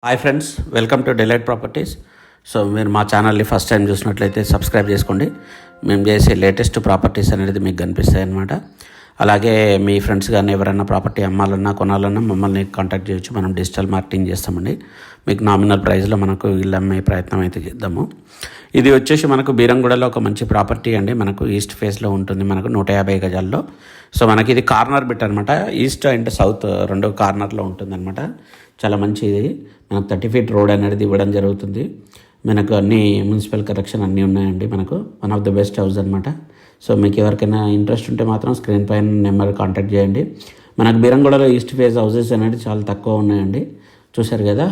Hi friends, welcome to delight properties. So మీరు మా ఛానల్ని ఫస్ట్ టైం చూసినట్లయితే సబ్స్క్రైబ్ చేసుకోండి. మేము చేసే లేటెస్ట్ ప్రాపర్టీస్ అనేది మీకు కనిపిస్తాయి అన్నమాట. అలాగే మీ ఫ్రెండ్స్ కానీ ఎవరైనా ప్రాపర్టీ అమ్మాలన్నా కొనాలన్నా మమ్మల్ని కాంటాక్ట్ చేయొచ్చు. మనం డిజిటల్ మార్కెటింగ్ చేస్తామండి. మీకు నామినల్ ప్రైస్లో మనకు ఇల్లు అమ్మే ప్రయత్నం అయితే చేద్దాము. ఇది వచ్చేసి మనకు బీరంగూడలో ఒక మంచి ప్రాపర్టీ అండి. మనకు ఈస్ట్ ఫేస్లో ఉంటుంది, మనకు 150 గజాల్లో. సో మనకి ఇది కార్నర్ బిట్ అనమాట. ఈస్ట్ అండ్ సౌత్ రెండు కార్నర్లో ఉంటుందన్నమాట. చాలా మంచిది. మనకు 30 ఫీట్ రోడ్ అనేది ఇవ్వడం జరుగుతుంది. మనకు అన్ని మున్సిపల్ కరెక్షన్ అన్నీ ఉన్నాయండి. మనకు one of the best house అనమాట. సో మీకు ఎవరికైనా ఇంట్రెస్ట్ ఉంటే మాత్రం స్క్రీన్ పైన నెంబర్ కాంటాక్ట్ చేయండి. మనకు బీరంగూడలో ఈస్ట్ ఫేస్ హౌసెస్ అనేది చాలా తక్కువ ఉన్నాయండి. చూశారు కదా.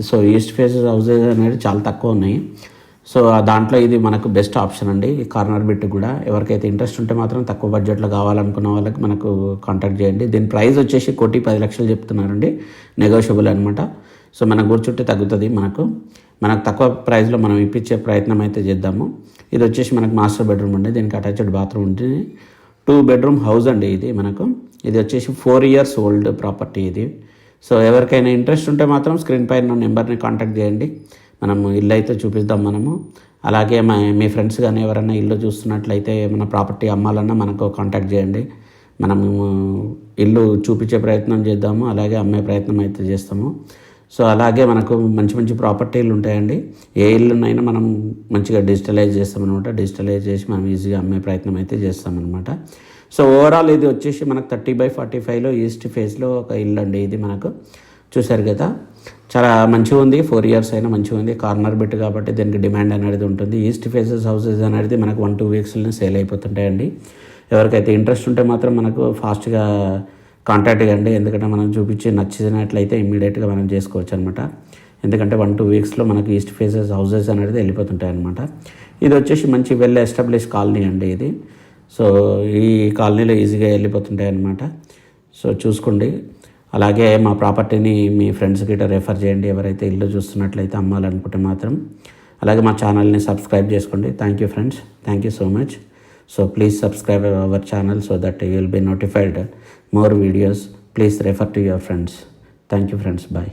సో ఈస్ట్ ఫేస్ హౌసెస్ అనేది చాలా తక్కువ ఉన్నాయి. సో దాంట్లో ఇది మనకు బెస్ట్ ఆప్షన్ అండి. ఈ కార్నర్ బిట్ కూడా ఎవరికైతే ఇంట్రెస్ట్ ఉంటే మాత్రం తక్కువ బడ్జెట్లో కావాలనుకున్న వాళ్ళకి మనకు కాంటాక్ట్ చేయండి. దీని ప్రైస్ వచ్చేసి 1,10,00,000 చెప్తున్నారండి. నెగోషియబుల్ అనమాట. సో మనకు కూర్చుంటే తగ్గుతుంది. మనకు తక్కువ ప్రైస్లో మనం ఇప్పించే ప్రయత్నం అయితే చేద్దాము. ఇది వచ్చేసి మనకు మాస్టర్ బెడ్రూమ్ అండి. దీనికి అటాచ్డ్ బాత్రూమ్ ఉంటుంది. 2 బెడ్రూమ్ హౌస్ అండి ఇది మనకు. ఇది వచ్చేసి 4 years ఓల్డ్ ప్రాపర్టీ ఇది. సో ఎవరికైనా ఇంట్రెస్ట్ ఉంటే మాత్రం స్క్రీన్ పైన నెంబర్ని కాంటాక్ట్ చేయండి. మనము ఇల్లు అయితే చూపిద్దాం మనము. అలాగే మీ ఫ్రెండ్స్ కానీ ఎవరైనా ఇల్లు చూస్తున్నట్లయితే ఏమైనా ప్రాపర్టీ అమ్మాలన్నా మనకు కాంటాక్ట్ చేయండి. మనము ఇల్లు చూపించే ప్రయత్నం చేద్దాము, అలాగే అమ్మే ప్రయత్నం అయితే చేస్తాము. సో అలాగే మనకు మంచి మంచి ప్రాపర్టీలు ఉంటాయండి. ఏ ఇల్లునైనా మనం మంచిగా డిజిటలైజ్ చేస్తామన్నమాట. డిజిటలైజ్ చేసి మనం ఈజీగా అమ్మే ప్రయత్నం అయితే చేస్తామన్నమాట. సో ఓవరాల్ ఇది వచ్చేసి మనకు 30/45లో ఈస్ట్ ఫేస్లో ఒక ఇల్లు అండి ఇది మనకు. చూశారు కదా, చాలా మంచిగా ఉంది. 4 years అయినా మంచిగా ఉంది. కార్నర్ బిట్ కాబట్టి దీనికి డిమాండ్ అనేది ఉంటుంది. ఈస్ట్ ఫేసెస్ హౌసెస్ అనేది మనకు 1-2 weeksలోనే సేల్ అయిపోతుంటాయండి. ఎవరికైతే ఇంట్రెస్ట్ ఉంటే మాత్రం మనకు ఫాస్ట్గా కాంటాక్ట్ చేయండి. ఎందుకంటే మనం చూపించి నచ్చినట్లయితే ఇమ్మీడియట్గా మనం చేసుకోవచ్చు అనమాట. ఎందుకంటే 1-2 weeksలో మనకు ఈస్ట్ ఫేసెస్ హౌసెస్ అనేది వెళ్ళిపోతుంటాయి అనమాట. ఇది వచ్చేసి మంచి వెల్ ఎస్టాబ్లిష్ కాలనీ అండి ఇది. సో ఈ కాలనీలో ఈజీగా వెళ్ళిపోతుంటాయి అనమాట. సో చూసుకోండి. అలాగే మా ప్రాపర్టీని మీ ఫ్రెండ్స్ గిట్ట రెఫర్ చేయండి ఎవరైతే ఇల్లు చూస్తున్నట్లయితే అమ్మాలనుకుంటే మాత్రం. అలాగే మా ఛానల్ని సబ్స్క్రైబ్ చేసుకోండి. Thank you friends. Thank you so much. So please subscribe our channel so that you will be notified more videos. Please refer to your friends. Thank you friends. Bye.